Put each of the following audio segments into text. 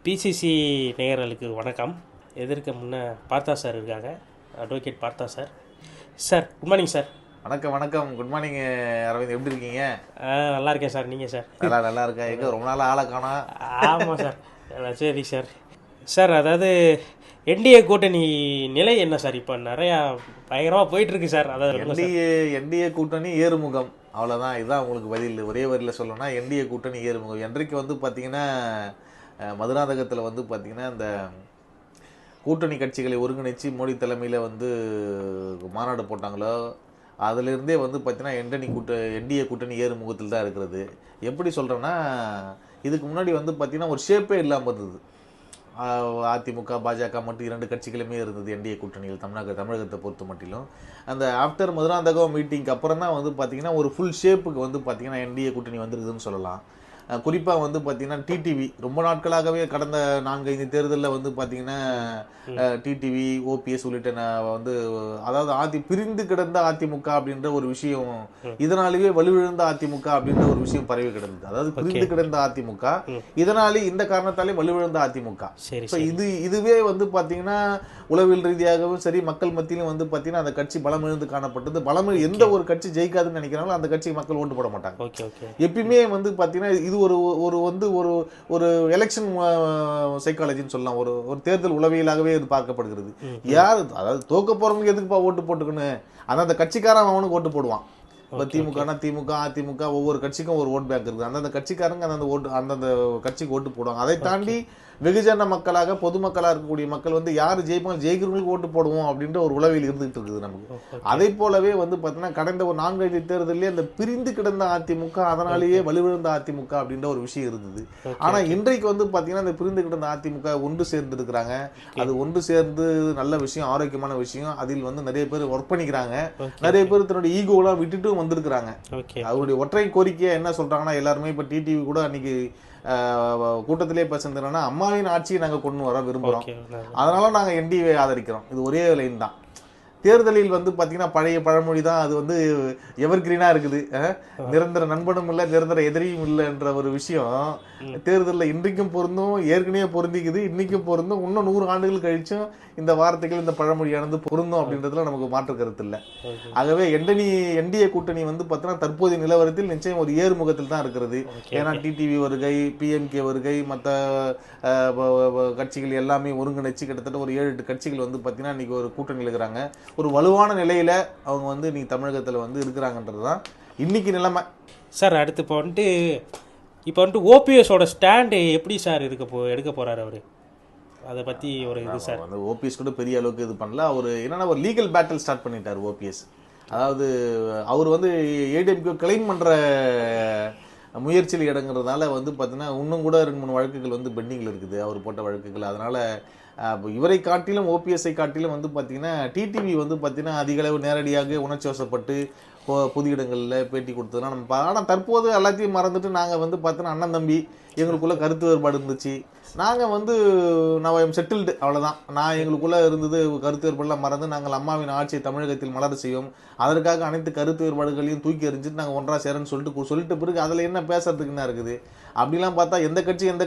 BCG நேயர்களுக்கு வணக்கம். எதிர்க்க முன்னே பார்த்தா சார் இருக்காங்க, அட்வொகேட் பார்த்தா sir. Sir good morning sir. வணக்கம் வணக்கம், குட் மார்னிங் அரவிந்த், எப்படி இருக்கீங்க? நல்லா இருக்கேன் சார். நீங்கள் சார்? நல்லா இருக்கேன். எங்கே ரொம்ப நாள் ஆளை காணோம். ஆமாம் சார். சரி சார். சார் அதாவது என்டிஏ கூட்டணி நிலை என்ன சார்? இப்போ நிறையா பயங்கரமாக போயிட்டுருக்கு சார். அதாவது என்டிஏ கூட்டணி ஏறுமுகம், அவ்வளோதான். இதுதான் உங்களுக்கு பதில். ஒரே வரியில் சொல்லணும்னா என்டிஏ கூட்டணி ஏறுமுகம். இன்றைக்கு வந்து பார்த்தீங்கன்னா மதுராந்தகத்தில் வந்து பார்த்தீங்கன்னா இந்த கூட்டணி கட்சிகளை ஒருங்கிணைச்சு மோடி தலைமையில் வந்து மாநாடு போட்டாங்களோ அதிலிருந்தே வந்து பார்த்தீங்கன்னா என்டிஏ கூட்டணி ஏறுமுகத்தில் தான் இருக்கிறது. எப்படி சொல்கிறேன்னா, இதுக்கு முன்னாடி வந்து பார்த்தீங்கன்னா ஒரு ஷேப்பே இல்லாமல் இருந்தது. அதிமுக பாஜக மட்டும் 2 கட்சிகளுமே இருந்தது என்டிஏ கூட்டணியில் தமிழகத்தை பொறுத்த மட்டிலும். அந்த ஆஃப்டர் மதுராந்தகம் மீட்டிங்க்கு அப்புறம் தான் வந்து பார்த்தீங்கன்னா ஒரு ஃபுல் ஷேப்புக்கு வந்து பார்த்தீங்கன்னா என்டிஏ கூட்டணி வந்துருக்குதுன்னு சொல்லலாம். குறிப்பாக வந்து பார்த்தீங்கன்னா டிடிவி ரொம்ப நாட்களாகவே கடந்த 4-5 தேர்தலில் வந்து பார்த்தீங்கன்னா டிடிவி, ஓபிஎஸ் உள்ளிட்ட வந்து அதாவது பிரிந்து கிடந்த அதிமுக அப்படின்ற ஒரு விஷயம், இதனாலேயே வலுவிழந்த அதிமுக அப்படின்ற ஒரு விஷயம் பரவி கிடந்தது. அதாவது பிரிந்து கிடந்த அதிமுக, இதனாலே இந்த காரணத்தாலே வலுவிழந்த அதிமுக. இதுவே வந்து பார்த்தீங்கன்னா உளவியல் ரீதியாகவும் சரி, மக்கள் மத்தியிலும் வந்து பார்த்தீங்கன்னா அந்த கட்சி பலமிழந்து காணப்பட்டது. எந்த ஒரு கட்சி ஜெயிக்காதுன்னு நினைக்கிறாங்களோ அந்த கட்சிக்கு மக்கள் ஓட்டு போட மாட்டாங்க. எப்பயுமே வந்து பார்த்தீங்கன்னா இது ஒரு எலெக்ஷன் சைக்காலஜின்னு சொல்லலாம். ஒரு தேர்தல் உளவியலாகவே இது பார்க்கப்படுகிறது. யார் அதாவது தோக்க போறவங்களுக்கு எதுக்குப்பா ஓட்டு போட்டுக்கணும், அந்த கட்சிக்காரன் அவனுக்கு ஓட்டு போடுவான். இப்போ திமுகனா திமுக, அதிமுக ஒவ்வொரு கட்சிக்கும் ஒரு ஓட் பேங்க் இருக்குது. அந்தந்த கட்சிக்காரங்க அந்தந்த கட்சிக்கு ஓட்டு போடுவாங்க. அதை தாண்டி வெகுஜன மக்களாக பொதுமக்களாக இருக்கக்கூடிய மக்கள் வந்து யார் ஜெயிப்பாங்க, ஜெயிக்கிறவங்களுக்கு ஓட்டு போடுவோம் அப்படின்ற ஒரு உளவில் இருந்துகிட்டு இருக்குது நமக்கு. அதே போலவே வந்து பார்த்தீங்கன்னா கடந்த ஒரு 4-5 தேர்தலே அந்த பிரிந்து கிடந்த அதிமுக, அதனாலேயே வலுவிழந்த அதிமுக அப்படின்ற ஒரு விஷயம் இருந்தது. ஆனா இன்றைக்கு வந்து பார்த்தீங்கன்னா அந்த பிரிந்து கிடந்த அதிமுக ஒன்று சேர்ந்து இருக்கிறாங்க. அது ஒன்று சேர்ந்து நல்ல விஷயம், ஆரோக்கியமான விஷயம். அதில் வந்து நிறைய பேர் ஒர்க் பண்ணிக்கிறாங்க. நிறைய பேர் தன்னுடைய ஈகோலாம் விட்டுட்டு வந்திருக்கிறாங்க. அவருடைய ஒற்றை கோரிக்கையா என்ன சொல்றாங்கன்னா, எல்லாருமே இப்ப டிடிவி கூட அன்னைக்கு கூட்டத்திலே பேசுறதுன்னா, அம்மாவின் ஆட்சியை நாங்க கொண்டு வர விரும்புறோம், அதனால நாங்க என்டிஏ ஆதரிக்கிறோம். இது ஒரே லைன் தான். தேர்தலில் வந்து பாத்தீங்கன்னா பழைய பழமொழி தான் அது, வந்து எவர் கிரீனா இருக்குது. நிரந்தர நண்பனும் இல்லை, நிரந்தர எதிரியும் இல்லை என்ற ஒரு விஷயம் தேர்தலில் இன்றைக்கும் பொருந்தும், ஏற்கனவே பொருந்திக்குது, இன்னைக்கும் பொருந்தும், இன்னும் 100 ஆண்டுகள் கழிச்சும் இந்த வார்த்தைகள், இந்த பழமொழியானது பொருந்தும் அப்படின்றதுல நமக்கு மாற்று கருத்து இல்லை. ஆகவே என்டிஏ கூட்டணி வந்து பார்த்தீங்கன்னா தற்போதைய நிலவரத்தில் நிச்சயம் ஒரு ஏறுமுகத்தில் தான் இருக்கிறது. ஏன்னா டிடிவி வருகை, பிஎம்கே வருகை, மற்ற கட்சிகள் எல்லாமே ஒருங்கிணைச்சு கிட்டத்தட்ட ஒரு 7-8 கட்சிகள் வந்து பார்த்தீங்கன்னா இன்னைக்கு ஒரு கூட்டணியில் இருக்கிறாங்க. ஒரு வலுவான நிலையில அவங்க வந்து நீ தமிழகத்தில் வந்து இருக்கிறாங்கன்றது தான் இன்னைக்கு நிலைமை சார். அடுத்து இப்போ வந்துட்டு ஓபிஎஸோட ஸ்டாண்டு எப்படி சார் எடுக்க போறாரு அவரு? அதை பற்றி ஒரு இது சார். வந்து ஓபிஎஸ் கூட பெரிய அளவுக்கு இது பண்ணல. அவர் என்னன்னா ஒரு லீகல் பேட்டில் ஸ்டார்ட் பண்ணிட்டார் ஓபிஎஸ். அதாவது அவர் வந்து ஏடிஎம்கே கிளைம் பண்ற முயற்சியில் இடங்கிறதுனால வந்து பார்த்தீங்கன்னா இன்னும் கூட 2-3 வழக்குகள் வந்து பெண்டிங்கில் இருக்குது, அவர் போட்ட வழக்குகள். அதனால இவரை காட்டிலும் ஓபிஎஸ்ஐ காட்டிலும் வந்து பார்த்தீங்கன்னா டிடிவி வந்து பார்த்தீங்கன்னா அதிக அளவு நேரடியாக உணர்ச்சி வசப்பட்டு பொது இடங்களில் பேட்டி கொடுத்ததுலாம் நம்ம. ஆனால் தற்போது எல்லாத்தையும் மறந்துட்டு நாங்கள் வந்து பார்த்தீங்கன்னா அண்ணன் தம்பி எங்களுக்குள்ள கருத்து வேறுபாடு இருந்துச்சு, நாங்கள் வந்து நான் செட்டில்டு, அவ்வளோதான். எங்களுக்குள்ளே இருந்தது கருத்து வேறுபாடுலாம் மறந்து நாங்கள் அம்மாவின் ஆட்சியை தமிழகத்தில் மலர செய்வோம், அதற்காக அனைத்து கருத்து வேறுபாடுகளையும் தூக்கி எறிஞ்சிட்டு நாங்கள் ஒன்றா சேரன்னு சொல்லிட்டு பிறகு அதில் என்ன பேசுறதுக்கு என்ன இருக்குது? அப்படிலாம் பார்த்தா எந்த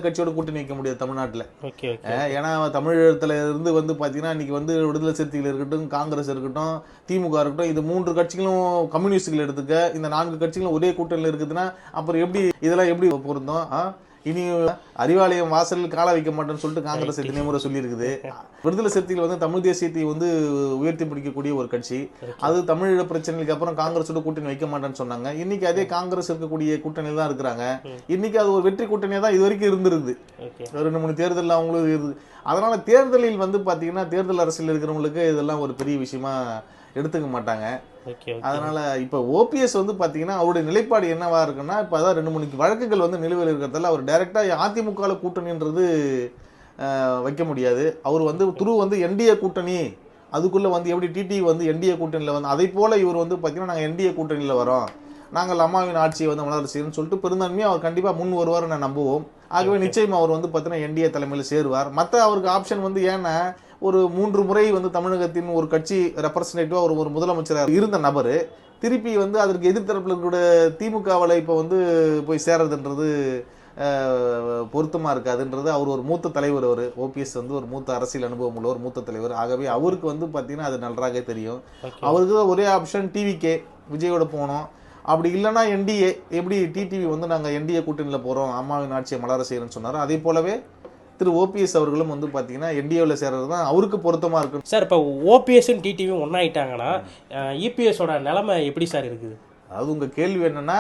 கட்சியோட கூட்டணி வைக்க முடியாது தமிழ்நாட்டில். ஏன்னா தமிழகத்துல இருந்து வந்து பார்த்தீங்கன்னா இன்னைக்கு வந்து விடுதலை சிறுத்தைகள் இருக்கட்டும், காங்கிரஸ் இருக்கட்டும், திமுக இருக்கட்டும், இது 3 கட்சிகளும் கம்யூனிஸ்டுகள் எடுத்துக்க, இந்த 4 கட்சிகளும் ஒரே கூட்டணியில் இருக்குதுன்னா அப்புறம் இதெல்லாம் எப்படி பொருந்தும்? இனி அறிவாலயம் வாசலில் கால வைக்க மாட்டேன்னு சொல்லிட்டு காங்கிரஸ் எத்தனை முறை சொல்லியிருக்குது. விடுதலை சிறுத்தைகள் வந்து தமிழ் தேசியத்தை வந்து உயர்த்தி பிடிக்கக்கூடிய ஒரு கட்சி. அது தமிழீழ பிரச்சனைக்கு அப்புறம் காங்கிரஸோட கூட்டணி வைக்க மாட்டேன்னு சொன்னாங்க. இன்னைக்கு அதே காங்கிரஸ் இருக்கக்கூடிய கூட்டணியில் தான் இருக்கிறாங்க. இன்னைக்கு அது ஒரு வெற்றி கூட்டணியாக தான் இது வரைக்கும் இருந்திருக்குது. 2-3 தேர்தலில் அவங்களுக்கு இருக்குது. அதனால தேர்தலில் வந்து பார்த்தீங்கன்னா தேர்தல் அரசியல் இருக்கிறவங்களுக்கு இதெல்லாம் ஒரு பெரிய விஷயமா எடுத்துக்க மாட்டாங்க. அதனால இப்ப ஓபிஎஸ் வந்து பாத்தீங்கன்னா அவருடைய நிலைப்பாடு என்னவா இருக்குன்னா, இப்ப அதான் 2-3 வழக்குகள் வந்து நிலுவையில் இருக்கிறதால அவர் டைரக்டா அதிமுக கூட்டணின்றது வைக்க முடியாது. அவர் வந்து என்டிஏ கூட்டணி, அதுக்குள்ள வந்து எப்படி டிடி வந்து என்டிஏ கூட்டணியில வந்து அதை போல இவர் வந்து பாத்தீங்கன்னா நாங்க என்டிஏ கூட்டணியில வரோம், நாங்கள் அம்மாவின் ஆட்சியை வந்து மலர செய்யணும்னு சொல்லிட்டு பெருந்தன்மையா அவர் கண்டிப்பா முன் வருவார் நான் நம்புவோம். ஆகவே நிச்சயம் அவர் வந்து பாத்தீங்கன்னா என்டிஏ தலைமையில் சேருவார். மற்ற அவருக்கு ஆப்ஷன் வந்து ஏன்னா ஒரு 3 முறை வந்து தமிழகத்தின் ஒரு கட்சி ரெப்ரசன்டேட்டிவா ஒரு முதலமைச்சராக இருந்த நபர் திருப்பி வந்து அதற்கு எதிர்த்தரப்பில் இருக்கிற திமுகவில் இப்போ வந்து போய் சேர்றதுன்றது பொருத்தமாக இருக்காதுன்றது. அவர் ஒரு மூத்த தலைவர், அவர் ஓபிஎஸ் வந்து ஒரு மூத்த அரசியல் அனுபவம் உள்ள ஒரு மூத்த தலைவர். ஆகவே அவருக்கு வந்து பார்த்தீங்கன்னா அது நன்றாக தெரியும். அவருக்கு ஒரே ஆப்ஷன் டிவிகே, விஜயோட போனோம். அப்படி இல்லைன்னா என்டிஏ. எப்படி டிடிவி வந்து நாங்கள் என்டிஏ கூட்டணியில் போகிறோம், அம்மாவின் ஆட்சியை மலர செய்யணும்னு சொன்னாரோ, அதே போலவே திரு ஓபிஎஸ் அவர்களும் வந்து பார்த்தீங்கன்னா என்டிஏவில் சேர்றது தான் அவருக்கு பொருத்தமாக இருக்கும். சார் இப்போ ஓபிஎஸ்ஸும் டிடிவியும் ஒன்றாயிட்டாங்கன்னா இபிஎஸோட நிலைமை எப்படி சார் இருக்குது? அதாவது உங்கள் கேள்வி என்னன்னா,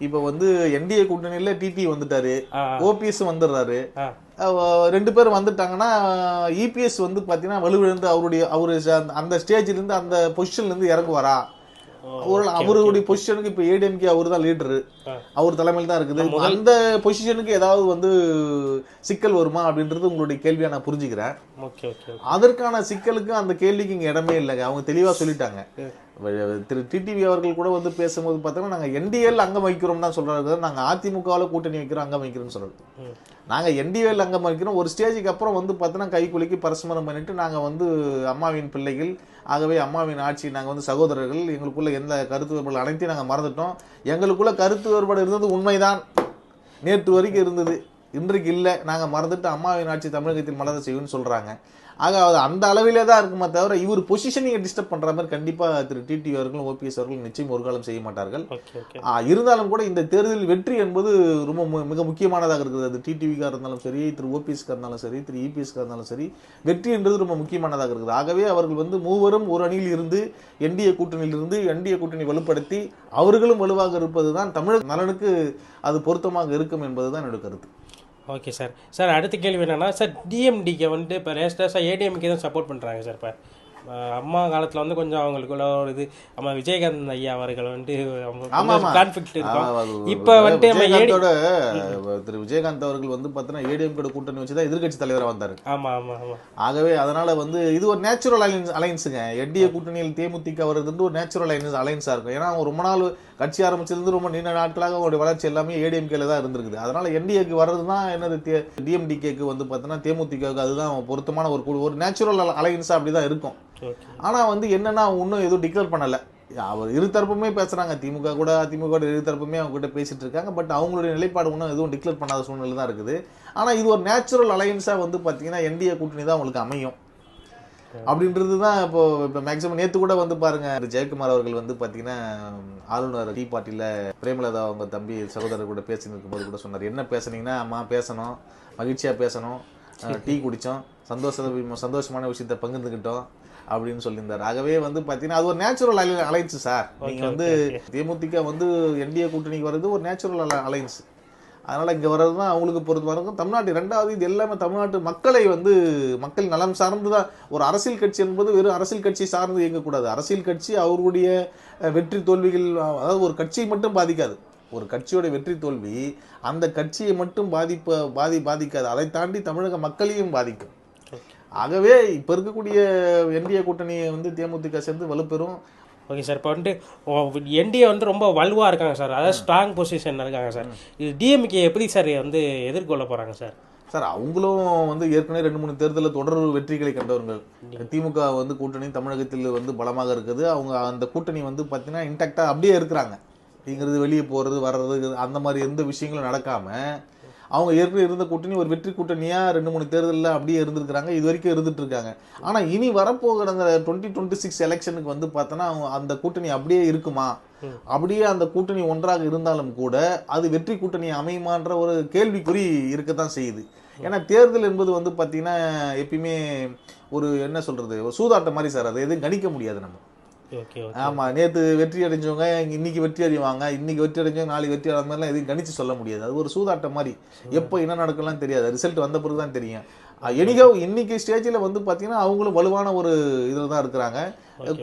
இப்போ வந்து என்டிஏ கூட்டணியில் டிடி வந்துட்டாரு, ஓபிஎஸ் வந்துடுறாரு. ரெண்டு பேரும் வந்துட்டாங்கன்னா இபிஎஸ் வந்து பார்த்தீங்கன்னா வலுவிழந்து அவரு அந்த ஸ்டேஜ்லேருந்து அந்த பொசிஷன்லேருந்து இறங்குவாரா? அவருடைய பொசிஷனுக்கு இப்ப ஏடிஎம்கே அவரு தான் லீடரு, அவர் தலைமையில் தான் இருக்குது. அந்த பொசிஷனுக்கு ஏதாவது வந்து சிக்கல் வருமா அப்படின்றது உங்களுடைய கேள்வியா நான் புரிஞ்சுக்கிறேன். அதற்கான சிக்கலுக்கு அந்த கேள்விக்கு இங்க இடமே இல்லைங்க. அவங்க தெளிவா சொல்லிட்டாங்க. திரு டிடிவி அவர்கள் கூட வந்து பேசும்போது பார்த்தோம்னா நாங்கள் என்டிஏல அங்கம் வகிக்கிறோம் தான் சொல்றாரு. நாங்கள் அதிமுகவில் கூட்டணி வைக்கிறோம், அங்கம் வைக்கிறோம்னு சொல்றது. நாங்கள் என்டிஏல அங்கம் வைக்கிறோம். ஒரு ஸ்டேஜுக்கு அப்புறம் வந்து பார்த்தோன்னா கைக்குலுக்கி பரஸ்பரம் பண்ணிட்டு நாங்கள் வந்து அம்மாவின் பிள்ளைகள், ஆகவே அம்மாவின் ஆட்சி, நாங்கள் வந்து சகோதரர்கள், எங்களுக்குள்ள எந்த கருத்து வேறுபாடு அனைத்தையும் நாங்கள் மறந்துட்டோம். எங்களுக்குள்ள கருத்து வேறுபாடு இருந்தது உண்மைதான், நேற்று வரைக்கும் இருந்தது, இன்றைக்கு இல்லை, நாங்கள் மறந்துட்டு அம்மாவின் ஆட்சி தமிழகத்தில் மலர செய்யும்னு சொல்றாங்க. ஆக அது அந்த அளவிலே தான் இருக்குமே தவிர இவர் பொசிஷனிங்கை டிஸ்டர்ப் பண்ற மாதிரி கண்டிப்பாக திரு டிடிவி அவர்களும் ஓபிஎஸ் அவர்களும் நிச்சயம் ஒரு காலம் செய்ய மாட்டார்கள். இருந்தாலும் கூட இந்த தேர்தலில் வெற்றி என்பது ரொம்ப மிக முக்கியமானதாக இருக்குது. அது டிடிவிக்காக இருந்தாலும் சரி, திரு ஓபிஎஸ்க்காக இருந்தாலும் சரி, திரு இபிஎஸ்க்காக இருந்தாலும் சரி, வெற்றி என்பது ரொம்ப முக்கியமானதாக இருக்குது. ஆகவே அவர்கள் வந்து மூவரும் ஒரு அணியில் இருந்து என்டிஏ கூட்டணியில் இருந்து என்டிஏ கூட்டணி வலுப்படுத்தி அவர்களும் வலுவாக இருப்பது தான் தமிழக நலனுக்கு அது பொருத்தமாக இருக்கும் என்பதுதான் என்னோட கருத்து. Okay sir. சார் அடுத்த கேள்வி என்னென்னா, சார் டிஎம்டிகே வந்துட்டு இப்போ லேஸ்டாக ஏடிஎம்கே தான் சப்போர்ட் பண்ணுறாங்க சார். இப்போ அம்மா காலத்தில் வந்து கொஞ்சம் அவங்களுக்குள்ள ஒரு இது, அம்மா விஜயகாந்த் ஐயா அவர்கள் வந்துட்டு கான்ஃபிளிக்ட் இருக்கும். இப்போ வந்துட்டு திரு விஜயகாந்த் அவர்கள் வந்து பார்த்தீங்கன்னா ஏடிஎம்கே கூட்டணி வச்சு தான் எதிர்கட்சி தலைவராக வந்தார். ஆமாம் ஆமாம் ஆமாம். ஆகவே அதனால வந்து இது ஒரு நேச்சுரல் அலைன்ஸுங்க. என்டிஏ கூட்டணியில் தேமுதிக வருது ஒரு நேச்சுரல் அலைன்ஸாக இருக்கும். ஏன்னா அவங்க ரொம்ப நாள் கட்சி ஆரம்பிச்சிருந்து ரொம்ப நீண்ட நாட்களாக அவங்களுடைய வளர்ச்சி எல்லாமே ஏடிஎம்கேல தான் இருந்திருக்குது. அதனால என்டிஏக்கு வர்றது தான் என்னது டிஎம்டிகேக்கு வந்து பார்த்தீங்கன்னா தேமுதிகவுக்கு அதுதான் பொருத்தமான ஒரு நேச்சுரல் அலைன்ஸாக அப்படி தான் இருக்கும். ஆனால் வந்து என்னன்னா இன்னும் எதுவும் டிக்ளேர் பண்ணலை. அவர் இருதரப்புமே பேசுறாங்க, திமுக கூட அதிமுக இருதரப்புமே அவங்க கிட்ட பேசிட்டு இருக்காங்க. பட் அவங்களுடைய நிலைப்பாடு ஒன்றும் எதுவும் டிக்ளேர் பண்ணாத சூழ்நிலை தான் இருக்குது. ஆனால் இது ஒரு நேச்சுரல் அலையன்ஸாக வந்து பார்த்தீங்கன்னா என்டிஏ கூட்டணி தான் அவங்களுக்கு அமையும் அப்படின்றது தான். இப்போ மேக்ஸிமம் நேற்று கூட வந்து பாருங்க, ஜெயக்குமார் அவர்கள் வந்து பார்த்தீங்கன்னா ஆளுநர் டீ பார்ட்டியில் பிரேமலதா அவங்க தம்பி சகோதரர் கூட பேசி இருக்கும்போது கூட சொன்னார், என்ன பேசுனீங்கன்னா அம்மா பேசணும், மகிழ்ச்சியாக பேசணும், டீ குடித்தோம், சந்தோஷமான விஷயத்தை பகிர்ந்துக்கிட்டோம் அப்படின்னு சொல்லியிருந்தார். ஆகவே வந்து பார்த்தீங்கன்னா அது ஒரு நேச்சுரல் அலைன்ஸ் சார். நீங்கள் வந்து தேமுதிக வந்து என்டிஏ கூட்டணிக்கு வர்றது ஒரு நேச்சுரல் அலைன்ஸ். அதனால் இங்கே வர்றது தான் அவங்களுக்கு பொறுத்து வரும். தமிழ்நாட்டு ரெண்டாவது இது எல்லாமே தமிழ்நாட்டு மக்களை வந்து மக்கள் நலம் சார்ந்து தான். ஒரு அரசியல் கட்சி என்பது வெறும் அரசியல் கட்சி சார்ந்து இயங்கக்கூடாது. அரசியல் கட்சி அவருடைய வெற்றி தோல்விகள், அதாவது ஒரு கட்சியை மட்டும் பாதிக்காது. ஒரு கட்சியோட வெற்றி தோல்வி அந்த கட்சியை மட்டும் பாதிக்காது, அதை தாண்டி தமிழக மக்களையும் பாதிக்கும். ஆகவே இப்போ இருக்கக்கூடிய என்டிஏ கூட்டணியை வந்து தேமுதிக சேர்ந்து வலுப்பெறும். Okay sir. இப்போ வந்துட்டு என்டிஏ வந்து ரொம்ப வலுவாக இருக்காங்க சார், அதாவது ஸ்ட்ராங் பொசிஷன் இருக்காங்க சார். இது டிஎம்கே எப்படி சார் வந்து எதிர்கொள்ள போகிறாங்க சார்? சார் அவங்களும் வந்து ஏற்கனவே 2-3 தேர்தலில் தொடர் வெற்றிகளை கண்டவர்கள். திமுக வந்து கூட்டணி தமிழகத்தில் வந்து பலமாக இருக்குது. அவங்க அந்த கூட்டணி வந்து பார்த்தீங்கன்னா இன்டாக்டாக அப்படியே இருக்கிறாங்க. அப்படிங்கிறது வெளியே போகிறது வர்றது அந்த மாதிரி எந்த விஷயங்களும் நடக்காமல் அவங்க ஏற்கனவே இருந்த கூட்டணி ஒரு வெற்றி கூட்டணியாக 2-3 தேர்தலில் அப்படியே இருந்திருக்கிறாங்க, இது வரைக்கும் இருந்துட்டு இருக்காங்க. ஆனால் இனி வரப்போகிற அந்த 2026 எலெக்ஷனுக்கு வந்து பார்த்தோன்னா அந்த கூட்டணி அப்படியே இருக்குமா, அப்படியே அந்த கூட்டணி ஒன்றாக இருந்தாலும் கூட அது வெற்றி கூட்டணி அமையுமான்ற ஒரு கேள்விக்குறி இருக்கத்தான் செய்யுது. ஏன்னா தேர்தல் என்பது வந்து பார்த்தீங்கன்னா எப்பயுமே ஒரு என்ன சொல்றது, ஒரு சூதாட்டம் மாதிரி சார். அதை எதுவும் கணிக்க முடியாது நம்ம. ஆமாம், நேற்று வெற்றி அடைஞ்சவங்க இன்னைக்கு வெற்றி அடைவாங்க, இன்னைக்கு வெற்றி அடைஞ்சவங்க நாளைக்கு வெற்றி அடைந்த மாதிரிலாம் எதுவும் கணிச்சு சொல்ல முடியாது. அது ஒரு சூதாட்டம் மாதிரி. எப்போ என்ன நடக்கலாம் தெரியாது, ரிசல்ட் வந்த பிறகு தான் தெரியும். இன்னைக்கு ஸ்டேஜில் வந்து பார்த்தீங்கன்னா அவங்களும் வலுவான ஒரு இதில் தான் இருக்கிறாங்க.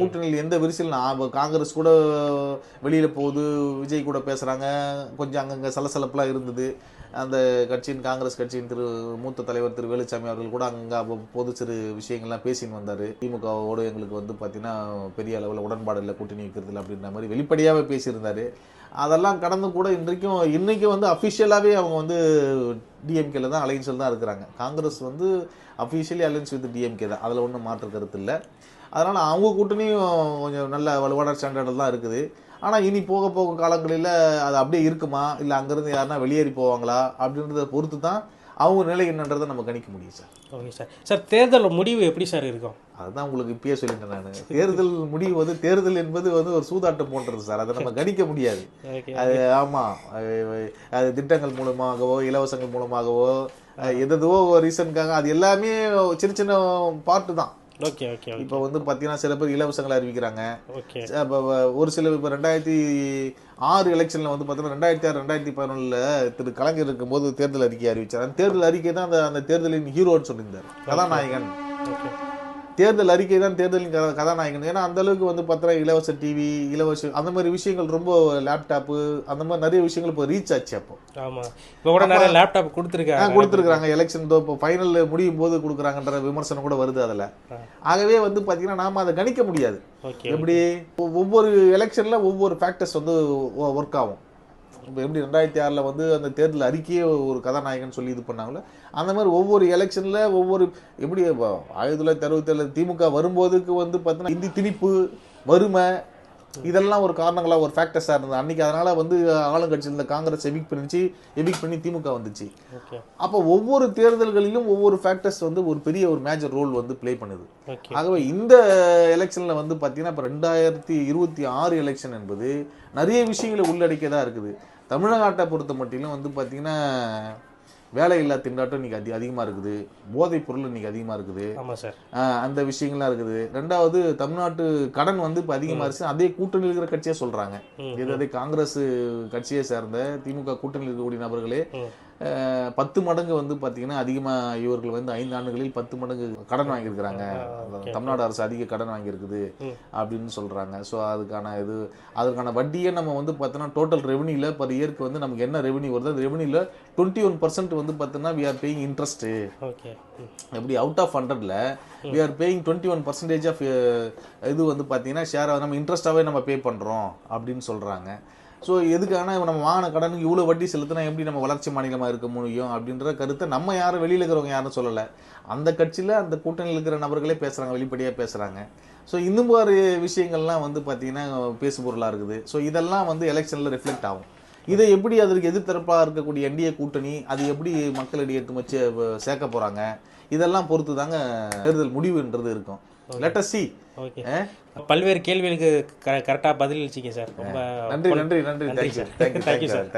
கூட்டணியில் எந்த விரிசல், காங்கிரஸ் கூட வெளியில் போகுது, விஜய் கூட பேசுகிறாங்க, கொஞ்சம் அங்கங்கே சலசலப்பெலாம் இருந்தது. அந்த கட்சியின் காங்கிரஸ் கட்சியின் மூத்த தலைவர் திரு வேலுச்சாமி அவர்கள் கூட அங்கே பொது சிறு விஷயங்கள்லாம் பேசின்னு வந்தார். திமுகவோடு எங்களுக்கு வந்து பார்த்தீங்கன்னா பெரிய அளவில் உடன்பாடு இல்லை, கூட்டணி வைக்கிறதுல அப்படின்ற மாதிரி வெளிப்படையாகவே பேசியிருந்தார். அதெல்லாம் கடந்து கூட இன்னைக்கு வந்து அஃபிஷியலாகவே அவங்க வந்து டிஎம்கேல தான் அலைன்ஸில் தான் இருக்கிறாங்க. காங்கிரஸ் வந்து அஃபிஷியலி அலைன்ஸ் வித் டிஎம்கே தான், அதில் ஒன்றும் மாற்று கருத்து இல்லை. அதனால் அவங்க கூட்டணியும் கொஞ்சம் நல்ல வலுவான ஸ்டாண்டர்டில் தான் இருக்குது. ஆனால் இனி போக போக காலங்களில் அது அப்படியே இருக்குமா இல்லை அங்கேருந்து யாருன்னா வெளியேறி போவாங்களா அப்படின்றத பொறுத்து தான் அவங்க நிலை என்னன்றதை நம்ம கணிக்க முடியும் சார். Okay sir. சார் தேர்தல் முடிவு எப்படி சார் இருக்கும்? அதுதான் உங்களுக்கு இப்பயே சொல்லிட்டேன் நான். தேர்தல் முடிவு தேர்தல் என்பது ஒரு சூதாட்டம் போன்றது சார். அதை நம்ம கணிக்க முடியாது. அது ஆமாம், அது திட்டங்கள் மூலமாகவோ இலவசங்கள் மூலமாகவோ எதோ ரீசனுக்காக அது எல்லாமே சின்ன சின்ன பார்ட்டு தான். Okay okay. இப்போ பார்த்தீங்கன்னா சில பேர் இலவசங்களை அறிவிக்கிறாங்க. ஓகே. இப்போ ஒரு சில இப்போ 2006 எலெக்ஷனில் பார்த்தீங்கன்னா 2006 2011 திரு கலைஞர் இருக்கும்போது தேர்தல் அறிக்கை அறிவிச்சார். அந்த தேர்தல் அறிக்கை தான் அந்த தேர்தலின் ஹீரோன்னு சொல்லியிருந்தார், கதாநாயகன். தேர்தல் அறிக்கை தான் தேர்தலின் கதாநாயகன். ஏன்னா அந்த அளவுக்கு பார்த்தீங்கன்னா இலவச டிவி, இலவச அந்த மாதிரி விஷயங்கள், ரொம்ப லேப்டாப்பு, அந்த மாதிரி நிறைய விஷயங்கள் இப்போ ரீச் ஆச்சு. அப்போ ஆமாம், இப்போ கூட நிறைய லேப்டாப் கொடுத்துருக்காங்க. எலெக்ஷன் இப்போ ஃபைனல் முடியும் போது கொடுக்குறாங்கன்ற விமர்சனம் கூட வருது அதில். ஆகவே பார்த்தீங்கன்னா நாம அதை கணிக்க முடியாது. எப்படி ஒவ்வொரு எலெக்ஷன்ல ஒவ்வொரு ஃபேக்டர்ஸ் ஒர்க் ஆகும். இப்போ எப்படி 2006 அந்த தேர்தல் அறிக்கையே ஒரு கதாநாயகன் சொல்லி இது பண்ணாங்களோ அந்த மாதிரி ஒவ்வொரு எலெக்ஷனில் ஒவ்வொரு எப்படி 1967 திமுக வரும்போதுக்கு பார்த்தீங்கன்னா இந்தி திணிப்பு, வறுமை, இதெல்லாம் ஒரு காரணங்களாக ஒரு ஃபேக்டர்ஸாக இருந்தது அன்றைக்கி. அதனால் ஆளுங்கட்சியில் இந்த காங்கிரஸ் எவிக் பண்ணி திமுக வந்துச்சு. அப்போ ஒவ்வொரு தேர்தல்களிலும் ஒவ்வொரு ஃபேக்டர்ஸ் ஒரு பெரிய ஒரு மேஜர் ரோல் ப்ளே பண்ணுது. ஆகவே இந்த எலெக்ஷனில் பார்த்தீங்கன்னா இப்போ 2026 எலெக்ஷன் என்பது நிறைய விஷயங்களை உள்ளடக்கியதாக இருக்குது. தமிழ்நாட்டை பொறுத்த மட்டிலும் பார்த்தீங்கன்னா வேலையில்லா திண்டாட்டம் இன்னைக்கு அதிகமாக இருக்குது. போதைப் பொருள் இன்னைக்கு அதிகமாக இருக்குது. அந்த விஷயங்கள்லாம் இருக்குது. ரெண்டாவது, தமிழ்நாட்டு கடன் இப்போ அதிகமாக இருந்துச்சு. அதே கூட்டணியில் இருக்கிற கட்சியே சொல்றாங்க. அதே காங்கிரஸ் கட்சியை சேர்ந்த திமுக கூட்டணியில் இருக்கக்கூடிய நபர்களே 10 மடங்கு பார்த்தீங்கன்னா அதிகமாக இவர்கள் 5 ஆண்டுகளில் 10 மடங்கு கடன் வாங்கியிருக்கிறாங்க. தமிழ்நாடு அரசு அதிக கடன் வாங்கியிருக்குது அப்படின்னு சொல்றாங்க. ஸோ அதற்கான வட்டியை நம்ம பார்த்தோன்னா டோட்டல் ரெவன்யூல பர் இயருக்கு நமக்கு என்ன ரெவன்யூ வருது, அந்த ரெவன்யூல 21% பார்த்தோன்னா வி ஆர் பேயிங் இன்ட்ரெஸ்ட். எப்படி அவுட் ஆஃப் 100ல வி ஆர் பேயிங் 21% ஆஃப் இது பார்த்தீங்கன்னா ஷேர் நம்ம இன்ட்ரெஸ்டாகவே நம்ம பே பண்ணுறோம் அப்படின்னு சொல்கிறாங்க. ஸோ எதுக்கான நம்ம வாங்கின கடனுக்கு இவ்வளோ வட்டி செலுத்தினா எப்படி நம்ம வளர்ச்சி மாநிலமாக இருக்க முடியும் அப்படின்ற கருத்தை நம்ம யாரும் வெளியில் இருக்கிறவங்க யாரும் சொல்லலை. அந்த கட்சியில் அந்த கூட்டணியில் இருக்கிற நபர்களே பேசுகிறாங்க, வெளிப்படையாக பேசுகிறாங்க. ஸோ இந்த மாதிரி விஷயங்கள்லாம் பார்த்தீங்கன்னா பேசு பொருளாக இருக்குது. ஸோ இதெல்லாம் எலெக்ஷனில் ரிஃப்ளெக்ட் ஆகும். இதை எப்படி அதற்கு எதிர்த்தரப்பாக இருக்கக்கூடிய என்டிஏ கூட்டணி அது எப்படி மக்களிடையே வச்சு சேர்க்க போகிறாங்க, இதெல்லாம் பொறுத்து தாங்க தேர்தல் முடிவுன்றது இருக்கும். Let us see. ஓகே, பல்வேறு கேள்விகளுக்கு கரெக்டாக பதில் அளிச்சிங்க சார். ரொம்ப நன்றி. Thank you sir.